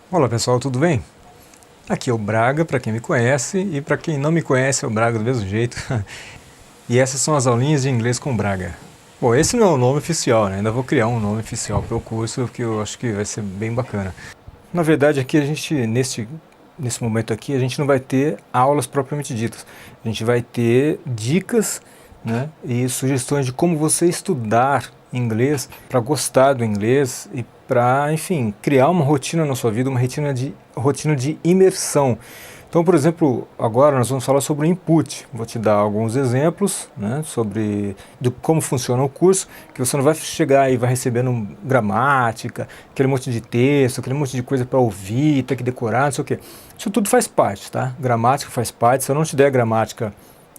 Olá pessoal, tudo bem? Aqui é o Braga, para quem me conhece, e para quem não me conhece é o Braga do mesmo jeito. E essas são as aulinhas de inglês com Braga. Bom, esse não é o nome oficial, né? Ainda vou criar um nome oficial para o curso, que eu acho que vai ser bem bacana. Na verdade, aqui a gente, nesse momento aqui, a gente não vai ter aulas propriamente ditas. A gente vai ter dicas, né, e sugestões de como você estudar inglês para gostar do inglês e para, enfim, criar uma rotina na sua vida, uma rotina de imersão. Então, por exemplo, agora nós vamos falar sobre o input. Vou te dar alguns exemplos, né, sobre como funciona o curso, que você não vai chegar e vai recebendo gramática, aquele monte de texto, aquele monte de coisa para ouvir, ter que decorar, não sei o quê. Isso tudo faz parte, tá? Gramática faz parte. Se eu não te der gramática,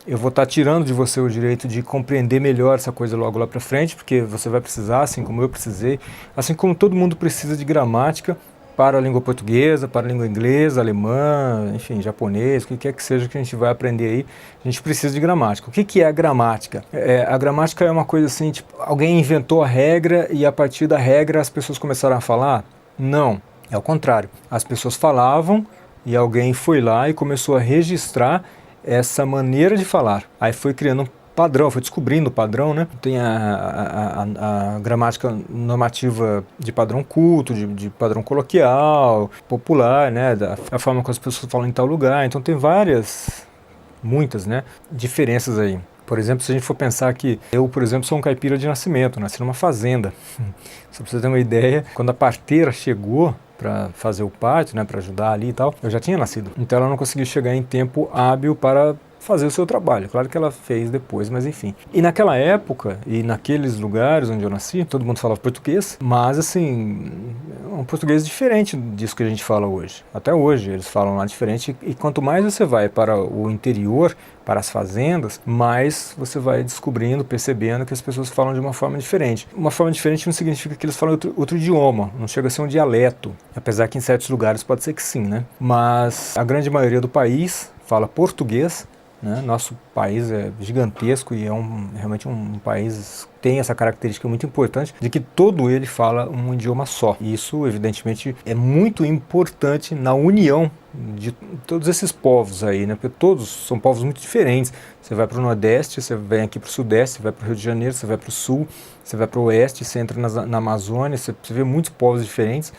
eu vou estar tirando de você o direito de compreender melhor essa coisa logo lá para frente, porque você vai precisar, assim como eu precisei, assim como todo mundo precisa de gramática para a língua portuguesa, para a língua inglesa, alemã, enfim, japonês, o que quer que seja que a gente vai aprender aí, a gente precisa de gramática. O que é a gramática? A gramática é uma coisa assim, tipo, alguém inventou a regra e a partir da regra as pessoas começaram a falar? Não, é o contrário. As pessoas falavam e alguém foi lá e começou a registrar essa maneira de falar. Aí foi criando um padrão, foi descobrindo o padrão, né? Tem a gramática normativa de padrão culto, de padrão coloquial, popular, né? A forma como as pessoas falam em tal lugar. Então tem muitas, né, diferenças aí. Por exemplo, se a gente for pensar que eu, por exemplo, sou um caipira de nascimento, nasci numa fazenda. Só para você ter uma ideia, quando a parteira chegou para fazer o parto, né, para ajudar ali e tal, eu já tinha nascido. Então ela não conseguiu chegar em tempo hábil para fazer o seu trabalho. Claro que ela fez depois, mas enfim. E naquela época, e naqueles lugares onde eu nasci, todo mundo falava português, mas assim, um português diferente disso que a gente fala hoje. Até hoje eles falam lá diferente, e quanto mais você vai para o interior, para as fazendas, mais você vai descobrindo, percebendo que as pessoas falam de uma forma diferente. Uma forma diferente não significa que eles falam outro idioma, não chega a ser um dialeto, apesar que em certos lugares pode ser que sim, né? Mas a grande maioria do país fala português, né? Nosso país é gigantesco e é realmente um país que tem essa característica muito importante de que todo ele fala um idioma só. E isso, evidentemente, é muito importante na união de todos esses povos aí, né? Porque todos são povos muito diferentes. Você vai para o Nordeste, você vem aqui para o Sudeste, você vai para o Rio de Janeiro, você vai para o Sul, você vai para o Oeste, você entra na Amazônia, você vê muitos povos diferentes,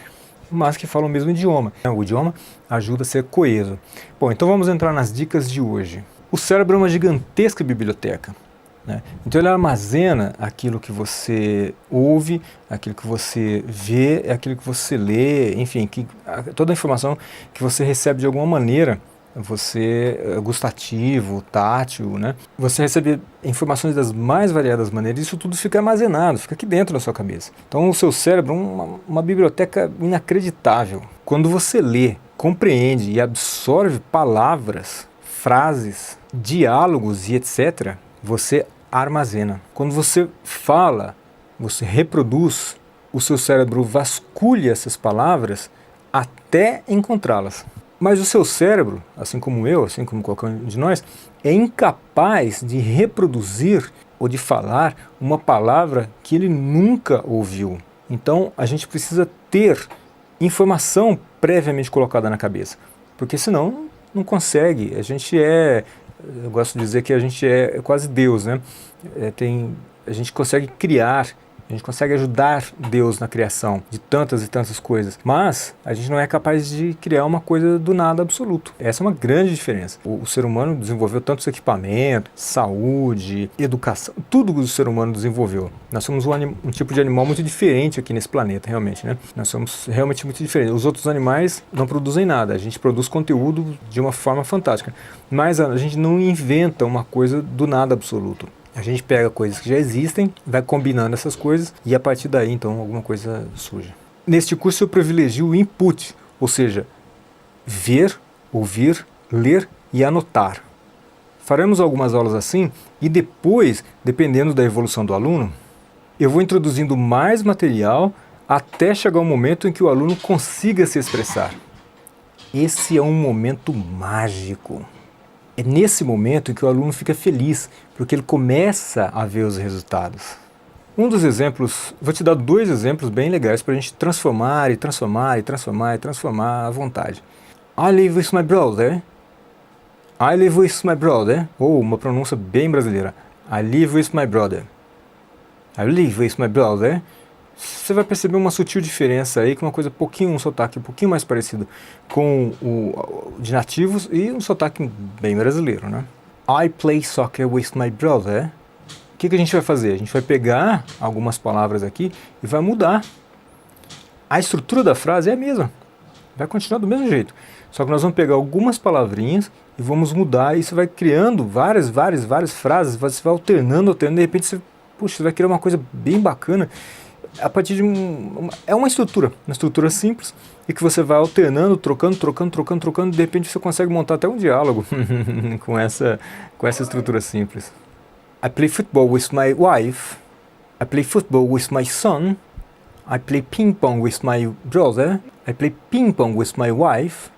mas que falam o mesmo idioma. O idioma ajuda a ser coeso. Bom, então vamos entrar nas dicas de hoje. O cérebro é uma gigantesca biblioteca, né? Então ele armazena aquilo que você ouve, aquilo que você vê, aquilo que você lê, enfim, toda a informação que você recebe de alguma maneira, gustativo, tátil, né? Você recebe informações das mais variadas maneiras, e isso tudo fica armazenado, fica aqui dentro da sua cabeça. Então o seu cérebro é uma biblioteca inacreditável. Quando você lê, compreende e absorve palavras, frases, diálogos e etc., você armazena. Quando você fala, você reproduz, o seu cérebro vasculha essas palavras até encontrá-las. Mas o seu cérebro, assim como eu, assim como qualquer um de nós, é incapaz de reproduzir ou de falar uma palavra que ele nunca ouviu. Então a gente precisa ter informação previamente colocada na cabeça, porque senão não consegue. Eu gosto de dizer que a gente é quase Deus, né? A gente consegue criar, a gente consegue ajudar Deus na criação de tantas e tantas coisas, mas a gente não é capaz de criar uma coisa do nada absoluto. Essa é uma grande diferença. O ser humano desenvolveu tantos equipamentos, saúde, educação, tudo o ser humano desenvolveu. Nós somos um tipo de animal muito diferente aqui nesse planeta, realmente, né? Nós somos realmente muito diferentes. Os outros animais não produzem nada, a gente produz conteúdo de uma forma fantástica, mas a gente não inventa uma coisa do nada absoluto. A gente pega coisas que já existem, vai combinando essas coisas e a partir daí, então, alguma coisa surge. Neste curso eu privilegio o input, ou seja, ver, ouvir, ler e anotar. Faremos algumas aulas assim e depois, dependendo da evolução do aluno, eu vou introduzindo mais material até chegar um momento em que o aluno consiga se expressar. Esse é um momento mágico. É nesse momento em que o aluno fica feliz, porque ele começa a ver os resultados. Um dos exemplos, vou te dar 2 exemplos bem legais para a gente transformar à vontade. I live with my brother. I live with my brother. Ou uma pronúncia bem brasileira. I live with my brother. I live with my brother. Você vai perceber uma sutil diferença aí, com uma coisa um sotaque um pouquinho mais parecido com o de nativos e um sotaque bem brasileiro, né? I play soccer with my brother. O que a gente vai fazer? A gente vai pegar algumas palavras aqui e vai mudar. A estrutura da frase é a mesma. Vai continuar do mesmo jeito. Só que nós vamos pegar algumas palavrinhas e vamos mudar. E você vai criando várias frases. Você vai alternando. De repente você vai criar uma coisa bem bacana. A partir de é uma estrutura simples. E que você vai alternando, trocando. De repente você consegue montar até um diálogo com essa estrutura simples. I play football with my wife. I play football with my son. I play ping pong with my brother. I play ping pong with my wife.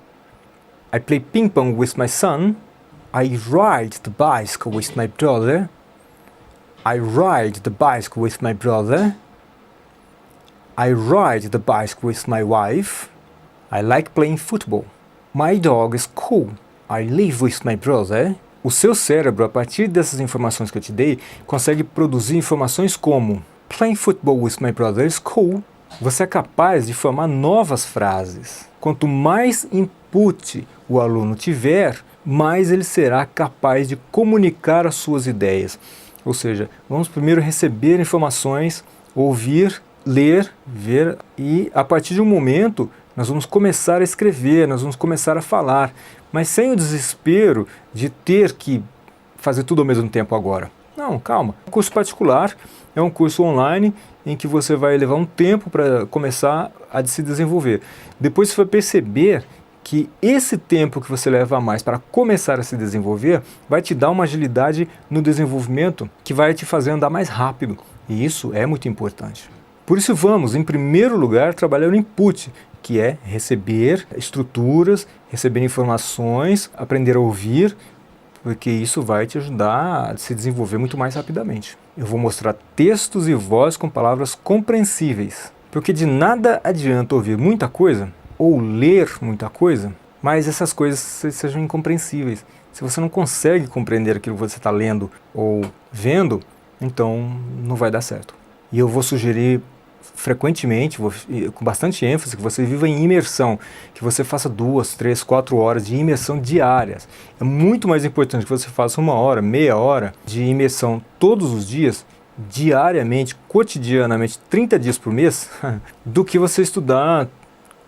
I play ping pong with my son. I ride the bicycle with my brother. I ride the bicycle with my brother. I ride the bicycle with my wife. I like playing football. My dog is cool. I live with my brother. O seu cérebro, a partir dessas informações que eu te dei, consegue produzir informações como playing football with my brother is cool. Você é capaz de formar novas frases. Quanto mais input o aluno tiver, mais ele será capaz de comunicar as suas ideias. Ou seja, vamos primeiro receber informações, ouvir, ler, ver e a partir de um momento nós vamos começar a escrever, nós vamos começar a falar, mas sem o desespero de ter que fazer tudo ao mesmo tempo agora. Não, calma. Um curso particular é um curso online em que você vai levar um tempo para começar a se desenvolver. Depois você vai perceber que esse tempo que você leva a mais para começar a se desenvolver vai te dar uma agilidade no desenvolvimento que vai te fazer andar mais rápido. E isso é muito importante. Por isso vamos, em primeiro lugar, trabalhar o input, que é receber estruturas, receber informações, aprender a ouvir, porque isso vai te ajudar a se desenvolver muito mais rapidamente. Eu vou mostrar textos e voz com palavras compreensíveis, porque de nada adianta ouvir muita coisa ou ler muita coisa, mas essas coisas sejam incompreensíveis. Se você não consegue compreender aquilo que você está lendo ou vendo, então não vai dar certo. E eu vou sugerir frequentemente, com bastante ênfase, que você viva em imersão, que você faça 2, 3, 4 horas de imersão diárias. É muito mais importante que você faça 1 hora, meia hora de imersão todos os dias, diariamente, cotidianamente, 30 dias por mês, do que você estudar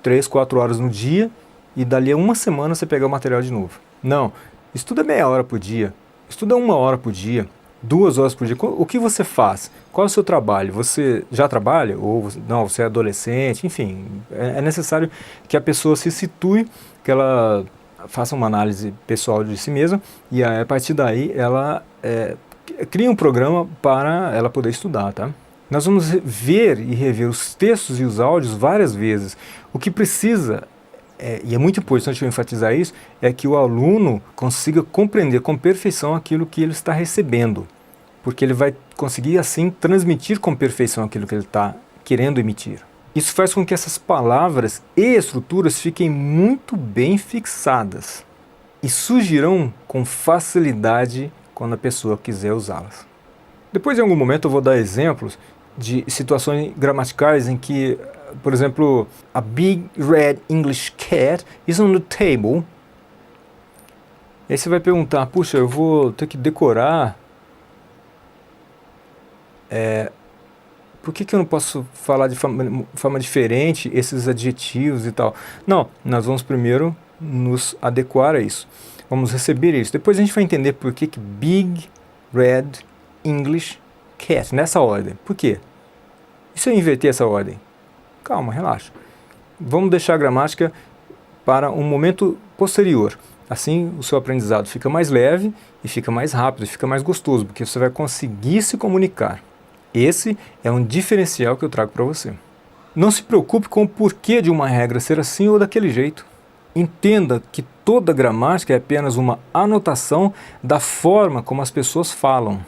3, 4 horas no dia e dali a 1 semana você pegar o material de novo. Não, estuda meia hora por dia, estuda 1 hora por dia, 2 horas por dia. O que você faz? Qual é o seu trabalho? Você já trabalha? Ou não, você é adolescente? Enfim, é necessário que a pessoa se situe, que ela faça uma análise pessoal de si mesma e a partir daí ela cria um programa para ela poder estudar, tá? Nós vamos ver e rever os textos e os áudios várias vezes. O que precisa, e é muito importante eu enfatizar isso, é que o aluno consiga compreender com perfeição aquilo que ele está recebendo. Porque ele vai conseguir, assim, transmitir com perfeição aquilo que ele está querendo emitir. Isso faz com que essas palavras e estruturas fiquem muito bem fixadas e surgirão com facilidade quando a pessoa quiser usá-las. Depois, em algum momento, eu vou dar exemplos de situações gramaticais em que, por exemplo, a big red English cat is on the table. E aí você vai perguntar, puxa, eu vou ter que decorar... por que eu não posso falar de forma diferente esses adjetivos e tal? Não, nós vamos primeiro nos adequar a isso. Vamos receber isso. Depois a gente vai entender por que big red English cat, nessa ordem. Por quê? E se eu inverter essa ordem? Calma, relaxa. Vamos deixar a gramática para um momento posterior. Assim o seu aprendizado fica mais leve e fica mais rápido, fica mais gostoso, porque você vai conseguir se comunicar. Esse é um diferencial que eu trago para você. Não se preocupe com o porquê de uma regra ser assim ou daquele jeito. Entenda que toda gramática é apenas uma anotação da forma como as pessoas falam.